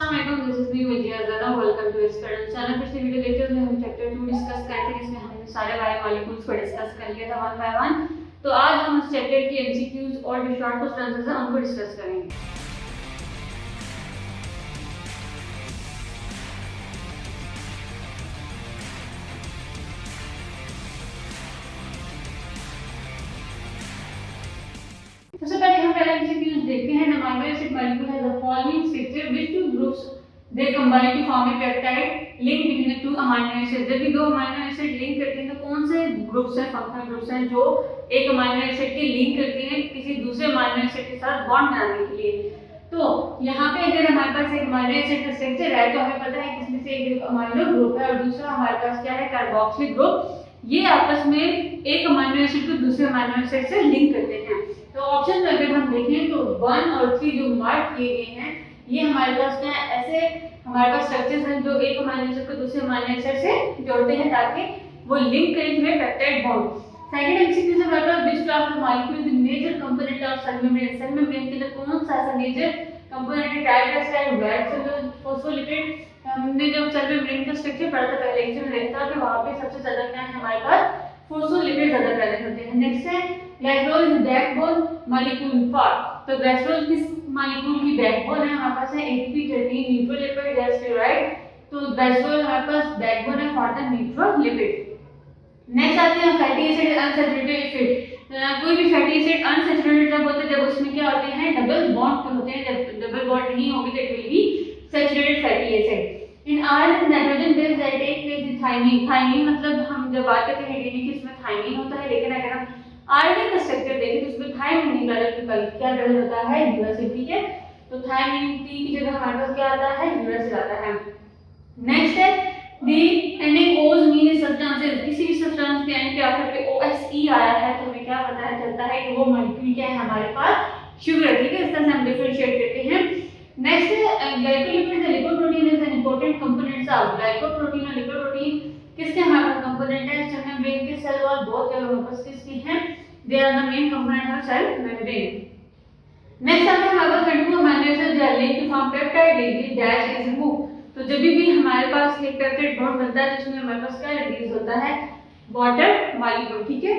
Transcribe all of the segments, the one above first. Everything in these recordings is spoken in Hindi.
दिस इज मी विजया ज़रा। Welcome to channel. पिछले वीडियो लेक्चर में हम चैप्टर 2 डिस्कस करते थे, जिसमें हमने सारे बायोमॉलिक्यूल्स को डिस्कस कर लिया था वन बाय वन। तो आज हम इस चैप्टर की एमसीक्यूज और जो शॉर्ट क्वेश्चन आंसर्स हैं उनको डिस्कस करेंगे। सबसे पहले हम पहले एमसीक्यूज देखते हैं। Amino acid molecule has the following structure which two groups they combine to form a peptide link between the two amino acid. जब भी दो अमीनो एसिड लिंक करते हैं तो कौन से ग्रुप्स हैं, फंक्शनल ग्रुप्स हैं जो एक अमीनो एसिड के लिंक करते हैं किसी दूसरे अमीनो एसिड के साथ बॉन्ड बनाने के लिए। तो यहाँ पे अगर हमारे पास एक अमीनो एसिड का स्ट्रक्चर है तो हमें पता है कि इसमें से एक अमीनो ग्रुप है और दूसरा हमारे पास क्या है, कार्बोक्सिलिक ग्रुप। ये आपस में एक अमीनो एसिड को दूसरे अमीनो एसिड से लिंक करते हैं। तो ऑप्शन में अगर हम देखें तो 1 और 3 जो मार्क किए गए हैं ये हमारे पास क्या है, ऐसे हमारे पास स्ट्रक्चर्स हैं जो एक अमीनो एसिड को दूसरे अमीनो एसिड से जोड़ते हैं ताकि वो लिंक करें through peptide bond. Second MCQ से हमारे पास which class of molecule is major component of cell membrane. Cell membrane के लिए कौन सा ऐसा मेजर कंपोनेंट है, ट्राइग्लिसराइड, ब्लड सेल, फोस्फोलिपिड। हमने जब सेल मेम्ब्रेन का स्ट्रक्चर पढ़ा था पहले लेक्चर में देखा था कि वहां पे सबसे ज्यादा क्या है, हमारे पास फोस्फोलिपिड ज्यादा प्रेजेंट होते हैं। नेक्स्ट है glycol is backbone molecule for. तो ग्लाइकोल किस मॉलिक्यूल की बैकबोन है, हमारे पास है एटीपी, जर्मीन, न्यूट्रोलिपिड, गैस्ट्रोलाइड। तो ग्लाइकोल हमारे पास बैकबोन है फॉर द न्यूट्रोलिपिड। नेक्स्ट आते हैं फैटी एसिड अनसैचुरेटेड एसिड। कोई भी फैटी एसिड अनसैचुरेटेड जब होता है, जब उसमें क्या होते हैं, डबल बॉन्ड होते हैं। जब डबल बॉन्ड नहीं होगी तो it will be saturated fatty acid. In iron nitrogen base that take place in thymine. Thymine मतलब हम जब बात करते हैं डीएनए की इसमें थायमीन होता है, लेकिन अगर हम आयरन का स्ट्रक्चर देखें तो उसमें थायमीन नहीं बल्कि क्या प्रेजेंट होता है, यूरासिल। ठीक है, तो थायमीन की जगह हमारे पास क्या आता है, यूरासिल आता है। नेक्स्ट है दी एंडिंग ओज मीन सब्सटेंसेस। किसी भी सब्सटेंस के एंड पे आकर के ओएसई आया है तो हमें क्या पता चलता है कि वो मॉलिक्यूल क्या है, हमारे पास शुगर। ठीक है, इस तरह से हम डिफरेंशिएट करते हैं। नेक्स्ट है glycolipid the lipoprotein is an important components of. Glycoprotein और लिपोप्रोटीन किसके हमारे पास कंपोनेंट है, सेल मेम्ब्रेन के सेल वॉल बोथ के हमारे पास किसके हैं, they are the main component of cell membrane. Next आता है हमारे पास two amino acids are linked to form peptide linkage dash is removed. तो जब भी हमारे पास एक पेप्टाइड बॉन्ड बनता है जिसमें हमारे पास क्या रिलीज होता है, वाटर मॉलिक्यूल। ठीक है,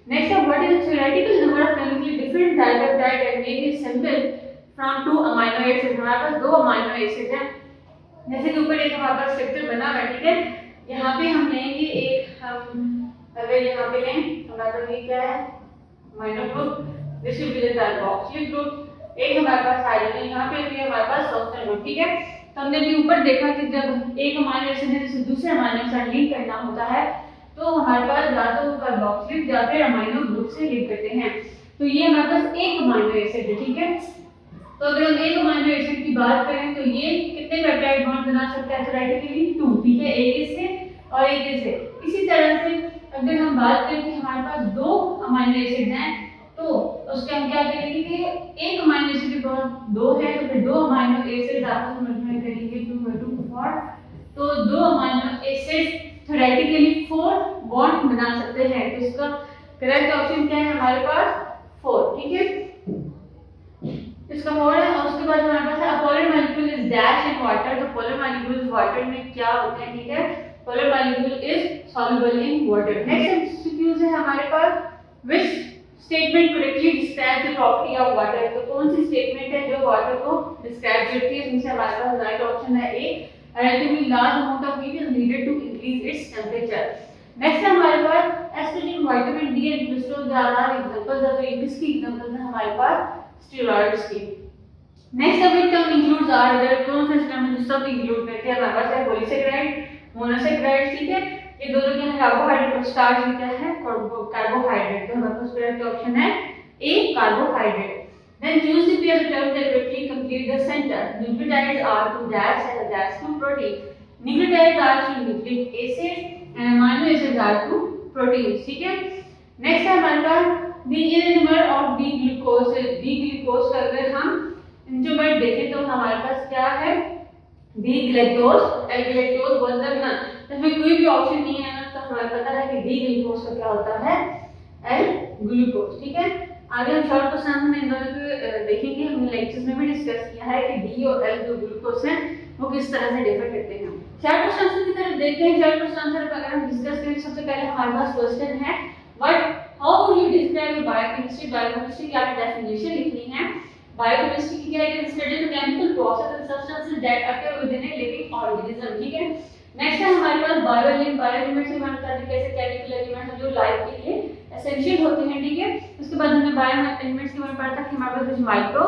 नेक्स्ट है what is the theoretical number of chemically different dipeptide and may be assembled from to amino acid. हमारे पास दो अमीनो एसिड हैं, जैसे कि ऊपर एक हमारे पास स्ट्रक्चर बना हुआ है। ठीक है, यहाँ पे हम लेंगे एक, हम अगर यहाँ पे लें हमारे पास ये क्या है, amino group, this will be the carboxylic group. एक हमारे पास हाइड्रोजन, यहाँ पे भी हमारे पास ऑक्सीजन ग्रुप। ठीक है, तो हमने भी ऊपर देखा कि जब एक अमीनो एसिड से दूसरे अमीनो एसिड लिंक करना होता है तो हमारे पास या तो कार्बोक्सिलिक या फिर अमीनो ग्रुप से लिंक करते हैं। तो ये हमारे पास एक अमीनो एसिड है। ठीक है, तो अगर हम एक अमीनो एसिड की बात करें तो ये कितने पेप्टाइड बॉन्ड बना सकता है, थ्योरेटिकली 2। ठीक है, एक इससे और एक इससे। इसी तरह से अगर हम बात करें कि हमारे पास दो अमीनो एसिड हैं तो उसके हम क्या करेंगे कि एक अमीनो एसिड के बॉन्ड 2 है तो फिर दो अमीनो एसिड आपस में मल्टीप्लाई करेंगे 2 by 2 4। तो दो अमीनो एसिड थ्योरेटिकली 4 बॉन्ड बना सकते हैं। तो इसका करेक्ट ऑप्शन क्या है, हमारे पास 4। ठीक है, इसका 4 है। और उसके बाद हमारे पास है polar molecule is dash in water. तो पोलर मॉलिक्यूल वाटर में क्या होते हैं, ठीक है, polar molecule is soluble in water. Next MCQs है हमारे पास which statement correctly describe the property of water. तो कौन सी स्टेटमेंट है जो वाटर को डिस्क्राइब करती है, इसमें से हमारे पास राइट ऑप्शन है ए, relatively large amount of heat is needed to increase its temperature। Next है हमारे पास aspirin, vitamin D and cholesterol are examples है। तो ये किसकी एग्जांपल्स है, हमारे पास स्टेरॉइड्स की। नेक्स्ट है which term includes are other. कौन सा टर्म है जो सब इंक्लूड करते हैं, हमारे पास है पॉलीसैकेराइड, मोनोसैकेराइड। ठीक है, ये दोनों क्या है, कार्बोहाइड्रेट और स्टार्च भी क्या है, कार्बोहाइड्रेट। तो हमारे पास करेक्ट ऑप्शन है ए, carbohydrate. Then choose the pair of terms that correctly complete the center. Nucleotides are to dash and dash to protein. Nucleotides are to nucleic acid and amino acids are to proteins. ठीक है, नेक्स्ट है हमारे पास the enantiomer of D-glucose। D-glucose का अगर हम इंट्रोवर्ट देखें तो हमारे पास क्या है, D-galactose, L-galactose, वजन। इसमें कोई भी ऑप्शन नहीं है ना, तो हमें पता है कि D-glucose का क्या होता है, L-glucose। ठीक है, आगे हम शॉर्ट क्वेश्चन में इन दोनों को देखेंगे। हमने लेक्चर्स में भी डिस्कस किया है कि डी और एल जो ग्लूकोज हैं वो किस तरह से डिफर करते हैं। चार्ट क्वेश्चन आंसर की तरफ देखते हैं। चार्ट क्वेश्चन आंसर अगर हम डिस्कस करें, सबसे पहले हमारे पास क्वेश्चन है what how would you describe biochemistry. Biochemistry की आपने डेफिनेशन लिखनी है। बायोकेमिस्ट्री की क्या है, study the chemical process and substances that occur with in a living organism, ठीक है। नेक्स्ट है हमारे पास बायो एलिमेंट। बायो एलिमेंट से हम करते कैसे केमिकल एलिमेंट जो लाइफ के लिए एसेंशियल होते हैं, ठीक है। उसके बाद हमने बायो एलिमेंट्स के बारे में पढ़ा था कि हमारे पास कुछ माइक्रो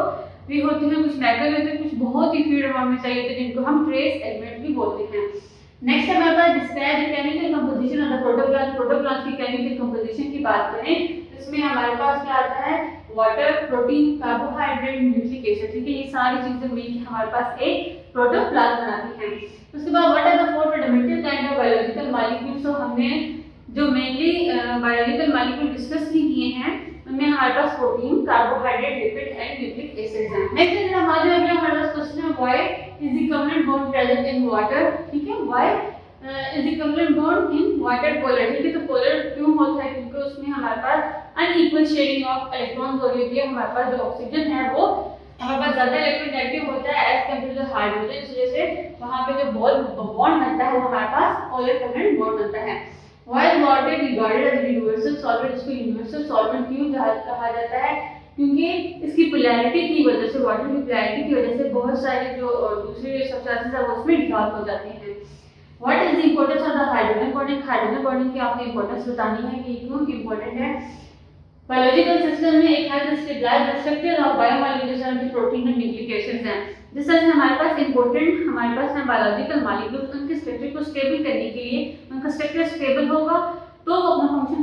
भी होते हैं, कुछ मैक्रो होते हैं, कुछ बहुत ही फीड अमाउंट में चाहिए होते हैं जिनको हम ट्रेस एलिमेंट भी बोलते हैं। नेक्स्ट हमारे पास describe the chemical composition of the protoplasm. Protoplasm की केमिकल कंपोजिशन की बात करें इसमें हमारे पास क्या आता है, water, protein, carbohydrate, nucleic acid, ठीक है। ये सारी चीजें मिलकर हमारे पास एक प्रोटोप्लाज्म बनाती हैं। उसके बाद what are the four fundamental kind of biological molecules. तो हमने जो मेनली बायोलॉजिकल मॉलिक्यूल डिस्कस ही किए हैं उनमें हमारे पास protein, carbohydrate, lipid and nucleic acids हैं। नेक्स्ट है हमारे अगला क्वेश्चन है why is the covalent bond present in water, ठीक है। Why is the covalent bond in water polar, ठीक है। तो पोलर क्यों होता है, क्योंकि उसमें हमारे पास अनइक्वल शेयरिंग ऑफ इलेक्ट्रॉन्स हो रही है। हमारे पास जो ऑक्सीजन है वो हमारे पास ज्यादा इलेक्ट्रोनेगेटिव होता है एज कंपेयर टू हाइड्रोजन, इस वजह से वहां पे जो बॉन्ड बनता है वो हमारे पास पोलर कोवलेंट बॉन्ड बनता है। Why water regarded as universal solvent, इसको यूनिवर्सल सॉल्वेंट क्यों कहा जाता है, क्योंकि इसकी पोलैरिटी की वजह से, वाटर की पोलैरिटी की वजह से बहुत सारे जो दूसरे सब्सटेंसेस है वो उसमें डिसॉल्व हो जाते हैं। What is the importance of the hydrogen bonding. Hydrogen bonding की आपने इंपॉर्टेंस बतानी है कि क्यों इंपॉर्टेंट है। बायोलॉजिकल सिस्टम में एक है stabilized structure of biomolecules and protein and nucleic acids हैं। जिस तरह से हमारे पास इंपॉर्टेंट हमारे पास है बायोलॉजिकल मॉलिक्यूल्स, उनके स्ट्रक्चर को स्टेबल करने के लिए उनका स्ट्रक्चर स्टेबल होगा तो वो अपना फंक्शन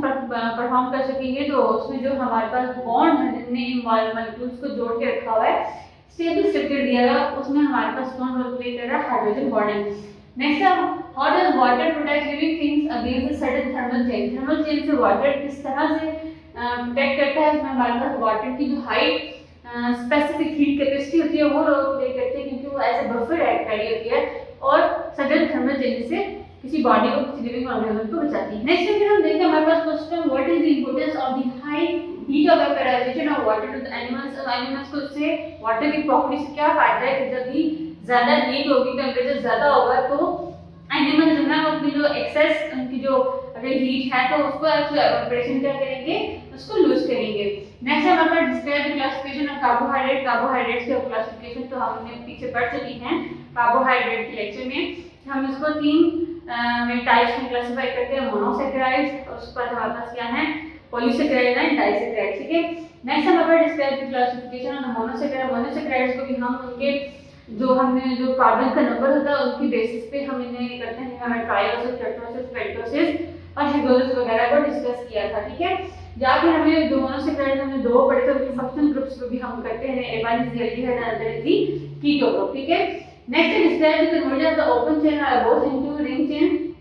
परफॉर्म कर सकेंगे। तो उसमें जो हमारे पास बॉन्ड है जिनने इन मॉलिक्यूल्स को जोड़ के रखा हुआ है, स्टेबल स्ट्रक्चर दिया हुआ, उसमें हमारे पास कौन रोल प्ले कर रहा है, हाइड्रोजन बॉन्डिंग। नेक्स्ट है how does water protect living things against the sudden thermal change. Thermal change से वाटर किस तरह से प्रोटेक्ट करता है। इसमें हमारे पास वाटर की जो हाइट स्पेसिफिक हीट कैपेसिटी होती है वो रोल प्ले करती है, क्योंकि वो एज ए बफर एक्ट कर रही होती है और सडन थर्मल चेंज से किसी बॉडी को, किसी लिविंग ऑर्गेनिज्म को बचाती है। नेक्स्ट फिर हम देखते हैं हमारे पास question what is the importance of the high heat of vaporization of water to the animals. Animals को उससे वाटर की प्रॉपर्टी से क्या फायदा है कि जब भी ज्यादा हीट होगी, टेम्परेचर ज्यादा होगा तो एनिमल जो है वो अपनी जो एक्सेस उनकी जो अगर हीट है तो उसको एवापोरेशन क्या करेंगे, उसको लूज करेंगे। नेक्स्ट हमारे पास describe the classification of carbohydrate. Carbohydrates की क्लासिफिकेशन तो हमने पीछे पढ़ चुकी हैं कार्बोहाइड्रेट के लेक्चर में। हम इसको तीन में टाइप्स में क्लासिफाई करते हैं, मोनोसैकेराइड्स, और उसके बाद हमारे पास क्या है पॉलीसैकेराइड्स एंड डाइसैकेराइड्स, ठीक है। नेक्स्ट हमारे पास describe the classification of monosaccharide. Monosaccharides को भी हम उनके जो हमने जो कार्बन का नंबर होता है उनकी बेसिस पे हम इन्हें करते हैं, हमें ट्रायोसिस, टेट्रासिस, पेंटोसिस और हेक्सोसिस वगैरह को डिस्कस किया था, ठीक है। या फिर हमें दो मोनोसैकेराइड्स हमने दो पढ़े थे, उनके फंक्शनल ग्रुप्स पे भी हम करते हैं, एक is aldehyde and other is the keto group, ठीक है। Next describe the conversion of the open chain और बोथ इनटू रिंग चेन।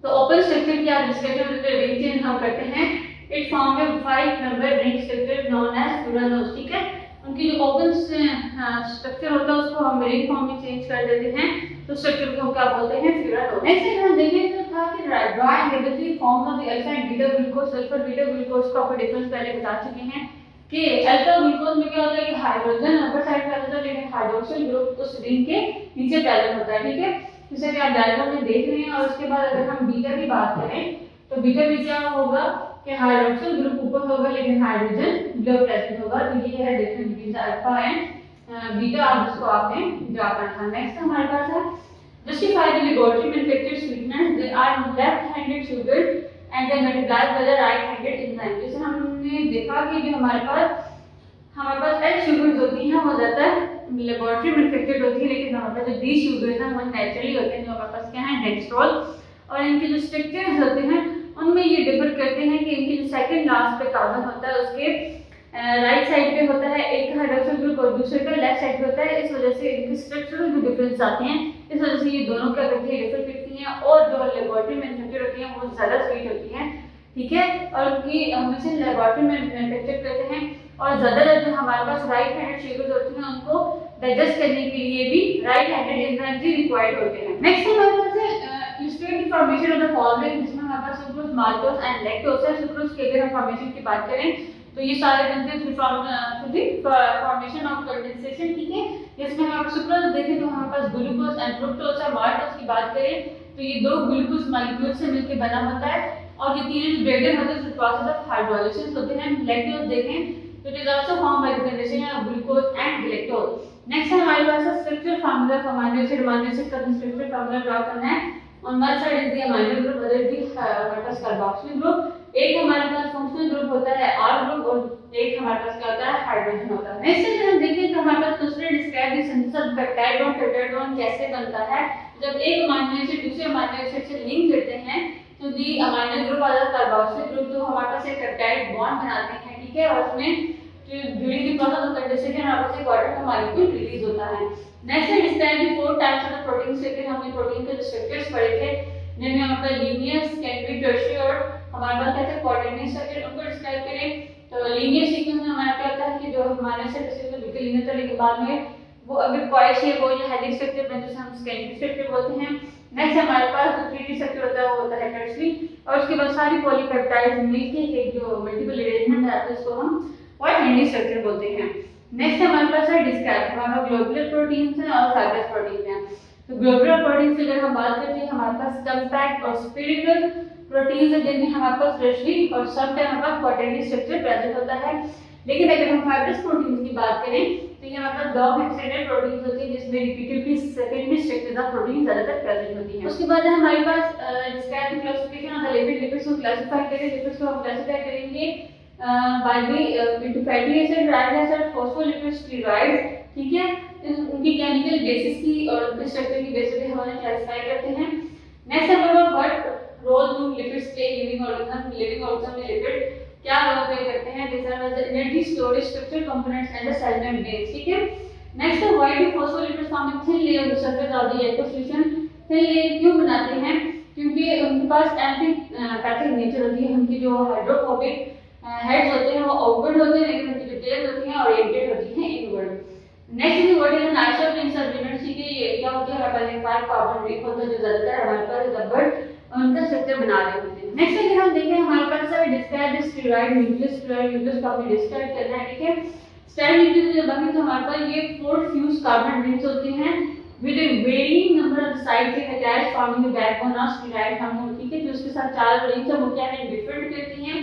तो ओपन स्ट्रक्चर की आप डिस्कशन विद रिंग चेन हम करते हैं, it form a 5 member ring structure known as furanose, ठीक है। उनकी जो ओपन स्ट्रक्चर होता है उसको हम रिंग फॉर्म में चेंज कर देते हैं, तो स्ट्रक्चर को हम क्या बोलते हैं, फ्यूरानोस। नेक्स्ट हम देखेंगे जो था कि dry and radically form of the alpha and beta glucose. Sulphur beta glucose का आपको डिफरेंस पहले बता चुके हैं कि अल्फा ग्लूकोज में क्या होता है कि हाइड्रोजन अपर साइड पे होता है, लेकिन हाइड्रोक्सिल ग्रुप उस रिंग के नीचे प्रेजेंट होता है, ठीक है। जैसे कि आप डायग्राम में देख रहे हैं। और उसके बाद अगर हम बीटा की बात करें तो बीटा में क्या होगा कि हाइड्रोक्सिल ग्रुप ऊपर होगा लेकिन हाइड्रोजन बिलो प्रेजेंट होगा। तो ये है difference between alpha and beta, आप इसको आपने जाना था। नेक्स्ट हमारे पास है justify the laboratory manufactured sweeteners, they are left-handed sugar and they multiply by the right-handed enzyme। जैसे हमने देखा कि जो हमारे पास एच शुगर्स होती हैं वो ज़्यादातर लेबोरेटरी मैन्युफैक्चर्ड होती है, लेकिन हमारे पास जो डी शुगर्स हैं वो नेचुरली होते हैं, जो हमारे पास क्या है डेक्सट्रोल। और इनके जो स्ट्रक्चर्स होते हैं उनमें ये डिफर करते हैं कि इनके जो सेकंड लास्ट पे कार्बन होता है उसके राइट साइड पे होता है एक हाइड्रोक्सिल ग्रुप और दूसरे पे लेफ्ट साइड पे होता है। इस वजह से इनके स्ट्रक्चरल जो डिफरेंस आते हैं, इस वजह से ये दोनों क्या करती है, डिफर करती हैं। और जो लेबोरेटरी मैन्युफैक्चर होती हैं वो ज़्यादा स्वीट होती हैं, ठीक है। और उनकी हम इसे लेबोरेटरी में मैन्युफैक्चर करते हैं। और ज़्यादातर जो हमारे पास राइट हैंडेड शुगर्स होती हैं उनको डाइजेस्ट करने के लिए भी राइट हैंडेड एंजाइम्स ही रिक्वायर्ड होते हैं। नेक्स्ट हमारे पास है illustrate the formation of the following, जिसमें हमारे पास सुक्रोज, माल्टोज एंड लैक्टोज है। सुक्रोज की अगर हम फॉर्मेशन की बात करें तो ये सारे बनते हैं फॉर्मेशन ऑफ कंडेंसेशन, ठीक है। इसमें हम आप सुक्रोज देखें तो हमारे पास ग्लूकोज एंड फ्रुक्टोज है। माल्टोज की बात करें तो ये दो ग्लूकोज मॉलिक्यूल से मिलकर बना होता है, और ये तीनों ब्रेकडाउन होते हैं प्रोसेस ऑफ हाइड्रोलाइसिस होते हैं। लैक्टोज देखें तो it is also form by the condensation of glucose and lactose. Next हमारे पास है structural formula for amino acid. Amino acid का स्ट्रक्चरल फार्मूला ड्रा करना है। On one side is the amino group, other is हमारे पास कार्बोक्सिल ग्रुप। एक हमारे पास फंक्शनल ग्रुप होता है R ग्रुप, और एक हमारे पास क्या होता है हाइड्रोजन होता है। नेक्स्ट अगर हम देखें तो हमारे पास दूसरे describe the synthesis of peptide bond. Peptide bond कैसे बनता है, जब एक अमीनो एसिड दूसरे अमीनो एसिड से लिंक करते हैं तो दी अमीनो ग्रुप और कार्बोक्सिल ग्रुप तो हमारे पास एक पेप्टाइड बॉन्ड बनाते हैं, ठीक है। और उसमें during the process of condensation हमारे पास एक वाटर का मॉलिक्यूल रिलीज होता है। नेक्स्ट है describe the four types of protein से। हमने प्रोटीन के स्ट्रक्चर्स पढ़े थे, जिनमें हमारा लीनियर, सेकेंडरी, टर्शियरी और हमारे पास कैसे क्वाड्रेटिक स्ट्रक्चर उनको डिस्क्राइब करें। तो लीनियर सीक्वेंस में हमारा क्या होता है कि जो हमारे से बिल्कुल लीनियर तरीके के बाद में वो अगर कॉइल शेप हो या हेलिक्स स्ट्रक्चर बनते हैं, हम सेकेंडरी स्ट्रक्चर बोलते हैं। नेक्स्ट हमारे पास जो 3D स्ट्रक्चर होता है वो होता है टर्शियरी, और उसके बाद सारी पॉलीपेप्टाइड्स मिलके एक जो मल्टीपल अरेंजमेंट आता है उसको हम क्वाड्रेटिक स्ट्रक्चर बोलते हैं। नेक्स्ट हमारे पास है डिस्क्राइब हमारा ग्लोबुलर प्रोटीन्स हैं और फाइब्रस प्रोटीन हैं। तो ग्लोबुलर प्रोटीन से अगर हम बात करते हैं हमारे पास कॉम्पैक्ट और स्फेरिकल प्रोटीन्स है, जिनमें हमारे पास टर्शियरी और सब टाइम हमारे पास क्वाड्रेटिक स्ट्रक्चर प्रेजेंट होता है। लेकिन अगर हम फाइब्रस प्रोटीन्स की बात करें तो ये हमारे पास लॉन्ग हेक्सेडेड प्रोटीन्स होती हैं, जिसमें repeatedly secondary structures of protein ज्यादातर प्रेजेंट होती हैं। उसके बाद हमारे पास describe the classification of the lipid. Lipids को क्लासिफाई करें, लिपिड्स को हम क्लासिफाई करेंगे by the into fatty acid, triglyceride acid, phospholipid, steroids, ठीक है। उनकी केमिकल बेसिस की और उनके स्ट्रक्चर की बेसिस पे हम उन्हें क्लासिफाई करते हैं। नेक्स्ट हमारा what role do lipids play living organism में लिपिड क्या रोल प्ले करते हैं। This are the energy storage structure components and the cell membranes, ठीक है। नेक्स्ट है why do phospholipids form in thin layer of the surface of the aqueous solution. Thin layer क्यों बनाते हैं, क्योंकि उनके पास एम्फीपैथिक नेचर होती है। उनकी जो हाइड्रोफोबिक हेड्स होते हैं वो आउटवर्ड होते हैं, लेकिन उनकी जो टेल होती है ओरिएंटेड होती है inward. Next is what is an isoprotein subunit, ठीक है। ये क्या होता है, हमारे पास 5 कार्बन रिंग होता है जो ज्यादातर हमारे पास रबर उनका स्ट्रक्चर बना रहे होते हैं। नेक्स्ट अगर हम देखें हमारे पास है describe the steroid nucleus. Steroid nucleus को हमें डिस्क्राइब करना है, ठीक है। स्टेरॉइड न्यूक्लियस जब बने तो हमारे पास ये 4 फ्यूज कार्बन रिंग्स होते हैं with a varying number of sides attached forming the backbone of steroid hormone, ठीक है। जो उसके साथ 4 रिंग्स हैं वो क्या है, डिफरेंट करती हैं।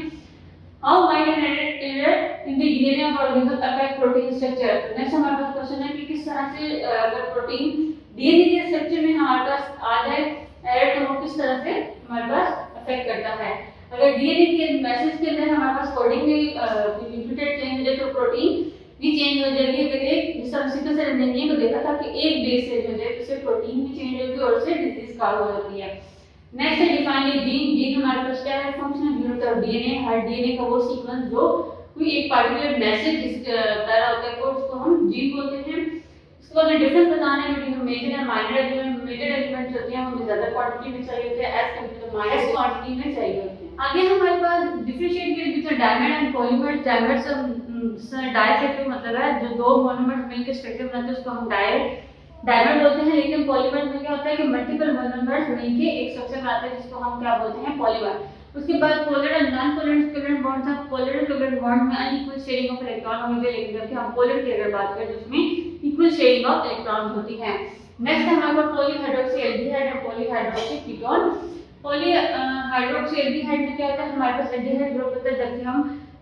How might an error in the DNA of organism affect protein structure? Next हमारे पास क्वेश्चन है कि किस तरह से अगर प्रोटीन डीएनए के स्ट्रक्चर में हमारे पास आ जाए एरर, तो वो किस तरह से हमारे पास अफेक्ट करता है। अगर डीएनए के मैसेज के अंदर हमारे पास कोडिंग में न्यूक्लियोटाइड चेंज हो जाए तो प्रोटीन भी चेंज हो जाएगी। अगर एक जिस तरह सिकल सेल एनीमिया को देखा था कि एक बेस चेंज हो जाए तो उससे प्रोटीन भी चेंज होगी और उससे डिजीज कॉज हो जाती है। नेक्स्ट है डिफाइन ए जीन। जीन हमारे पास क्या है, functional unit of DNA. Her DNA का वो सीक्वेंस जो कोई एक पार्टिकुलर मैसेज जिस तरह होता है उसको हम जीन बोलते हैं। इसके बाद डिफरेंस बताना है between major and minor element. Major elements होते हैं हमें ज्यादा क्वांटिटी में चाहिए होते हैं as compare to minor quantity में चाहिए होते हैं। आगे हमारे पास डिफरेंशिएट करें between diamond and polymer. Diamond से डाइसेक्टिव मतलब है जो दो मोनोमर्स मिलकर स्ट्रक्चर बनाते हैं उसको हम डायमंड बोलते हैं। लेकिन पॉलीमर में क्या होता है कि मल्टीपल मोनोमर्स मिलके एक स्ट्रक्चर बनाते हैं जिसको हम क्या बोलते हैं, पॉलीमर। उसके बाद polar and non polar covalent bonds हैं। पोलर और कोवेलेंट बॉन्ड में अनइक्वल शेयरिंग ऑफ इलेक्ट्रॉन होगी, लेकिन जब हम पोलर की अगर बात करें तो उसमें इक्वल शेयरिंग ऑफ इलेक्ट्रॉन होती है। नेक्स्ट है हमारे पास पॉलीहाइड्रोक्सी एल्डिहाइड और पॉलीहाइड्रोक्सी कीटोन। पॉलीहाइड्रोक्सी एल्डिहाइड में क्या होता है, हमारे पास एल्डिहाइड ग्रुप होता है, जबकि हम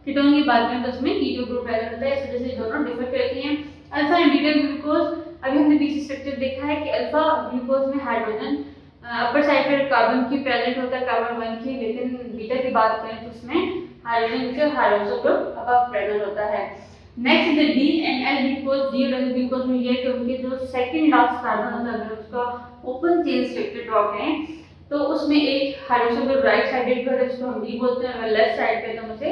कीटोन की बात करें तो उसमें कीटो ग्रुप प्रेजेंट होता है। इस वजह से दोनों डिफर करती हैं। अल्फा एंड बीटा ग्लूकोज, अभी हमने पीछे स्ट्रक्चर देखा है कि अल्फा ग्लूकोज में हाइड्रोजन अपर साइड पर कार्बन की प्रेजेंट होता है, कार्बन 1 की। लेकिन बीटा की बात करें तो उसमें हाइड्रोजन के हाइड्रोजन ग्रुप अबव प्रेजेंट होता है। Next the D and L glucose. D और एल ग्लूकोज में ये कि उनके जो सेकंड लास्ट कार्बन होता है अगर उसका ओपन चेन स्ट्रक्चर ड्रॉ करें तो उसमें एक हाइड्रोजन ग्रुप राइट साइडेड पर है जिसको हम डी बोलते हैं, अगर लेफ्ट साइड पे तो हम उसे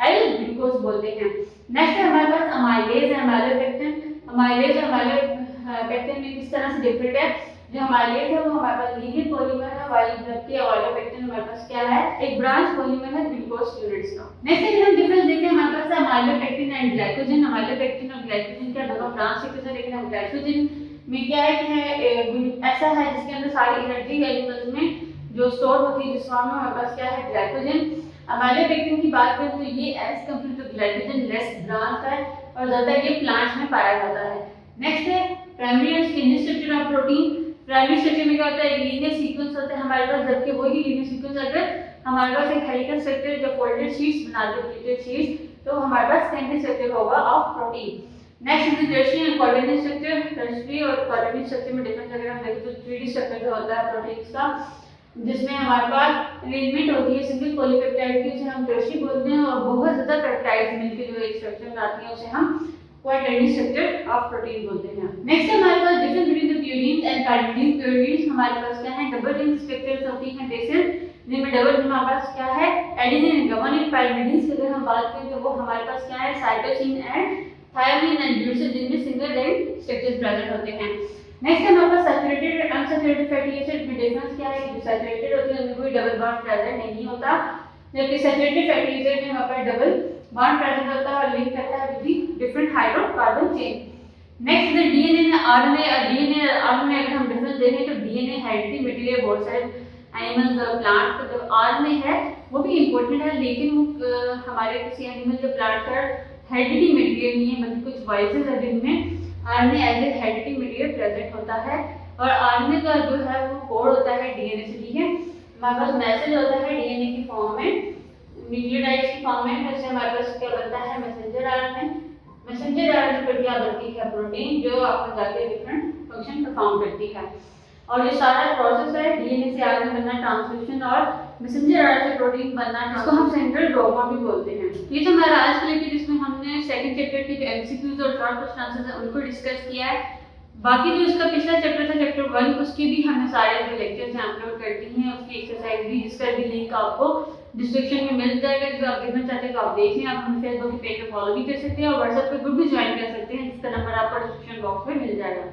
एल ग्लूकोज बोलते हैं। नेक्स्ट है हमारे पास अमाइलेज एंड माइलोपेक्टिन। अमाइलेज और माइलोपेक्टिन में किस तरह से डिफरेंट है। जो अमाइलेज है वो हमारे पास लीनियर पॉलीमर है, वाइल जबकि माइलोपेक्टिन हमारे पास क्या है, एक ब्रांच पॉलीमर है ग्लूकोज यूनिट्स का। नेक्स्ट अगर हम डिफरेंस देखें हमारे पास है माइलोपेक्टिन एंड ग्लाइकोजन। माइलोपेक्टिन और ग्लाइकोजन क्या दोनों ब्रांच सीक्वेंस है, लेकिन हम ग्लाइकोजन में क्या है कि ऐसा है जिसके अंदर सारी एनर्जी एलिमेंट्स में जो स्टोर होती है जिस फॉर्म में हमारे पास क्या है ग्लाइकोजन। अमाइलो पेक्टिन की बात करें तो ये as compare to glycogen less branch है और ज़्यादा ये प्लांट्स में पाया जाता है। नेक्स्ट है primary and secondary structure of protein. Primary structure में क्या होता है, लीनियर सीक्वेंस होता है हमारे पास, जबकि वही लीनियर सीक्वेंस अगर हमारे पास एक हेलिकल स्ट्रक्चर या फोल्डेड शीट्स बना दे, प्लेटेड शीट्स, तो हमारे पास सेकेंडरी स्ट्रक्चर होगा of protein. Next is tertiary and quadratic structure. Tertiary और क्वाड्रेटिक स्ट्रक्चर में डिफरेंस अगर हम देखें तो 3D स्ट्रक्चर जो होता है प्रोटीन्स का, जिसमें हमारे पास अरेंजमेंट होती है सिंगल पॉलीपेप्टाइड की, उसे हम टर्शियरी बोलते हैं, और बहुत ज़्यादा पेप्टाइड्स मिलकर जो एक स्ट्रक्चर बनाती है उसे हम क्वाड्रेटिक स्ट्रक्चर ऑफ प्रोटीन बोलते हैं। नेक्स्ट हमारे पास difference between the purine and pyridine. Purine हमारे पास क्या है, डबल रिंग स्ट्रक्चर्स होती हैं बेसल, जिनमें डबल रिंग हमारे पास क्या है, एडेनिन एंड गुआनिन। पाइरिडीन की अगर हम बात करें तो वो हमारे पास क्या है, cytosine and thymine and butane, जिनमें सिंगल रिंग स्ट्रक्चर्स प्रेजेंट होते हैं। नेक्स्ट हमारे पास saturated and unsaturated fatty acid में डिफरेंस क्या है, जो सैचुरेटेड होते हैं उनमें कोई डबल बॉन्ड प्रेजेंट नहीं होता, जबकि सैचुरेटेड फैटी एसिड में हमारे पास डबल बॉन्ड प्रेजेंट होता है और लिंक करता है with different hydrocarbon chain. Next the DNA and RNA. DNA और आरएनए अगर हम डिफरेंस देखें तो डीएनए हेरिडिटरी मटेरियल बहुत सारे एनिमल्स और प्लांट्स का, जो आरएनए है वो भी इंपॉर्टेंट है, लेकिन वो हमारे किसी एनिमल या प्लांट का हेरिडिटरी मटेरियल नहीं है, बल्कि कुछ वॉइसेस है जिनमें RNA as a hereditary material present होता है। और आरएनए का जो है वो कोड होता है डीएनए से, ठीक है। हमारे पास मैसेज होता है डीएनए की फॉर्म में, न्यूक्लियोटाइड्स की फॉर्म में, जैसे हमारे पास क्या बनता है मैसेंजर आरएनए। मैसेंजर आरएनए पर क्या बनती है, प्रोटीन, जो आपको जाके डिफरेंट फंक्शन परफॉर्म करती है। और ये सारा प्रोसेस है डीएनए से आरएनए बनना, ट्रांसलेशन, और मैसेंजर आरएनए से प्रोटीन बनना, जिसको हम सेंट्रल डोग्मा भी बोलते हैं। ये तो हमारा आज के लिए, जिसमें हमने सेकंड चैप्टर के जो एमसीक्यूज और शॉर्ट क्वेश्चन आंसर्स हैं उनको डिस्कस किया है। बाकी जो इसका पिछला चैप्टर था, चैप्टर 1, उसके भी हमने सारे जो लेक्चर्स हैं अपलोड कर दी हैं, उसकी एक्सरसाइज भी, जिसका भी लिंक आपको डिस्क्रिप्शन में मिल जाएगा। जो आप देखना चाहते हैं तो आप देख लें। आप हमें फेसबुक के पेज पर फॉलो भी कर सकते हैं और व्हाट्सएप पे ग्रुप भी ज्वाइन कर सकते हैं, जिसका नंबर आपको डिस्क्रिप्शन बॉक्स में मिल जाएगा।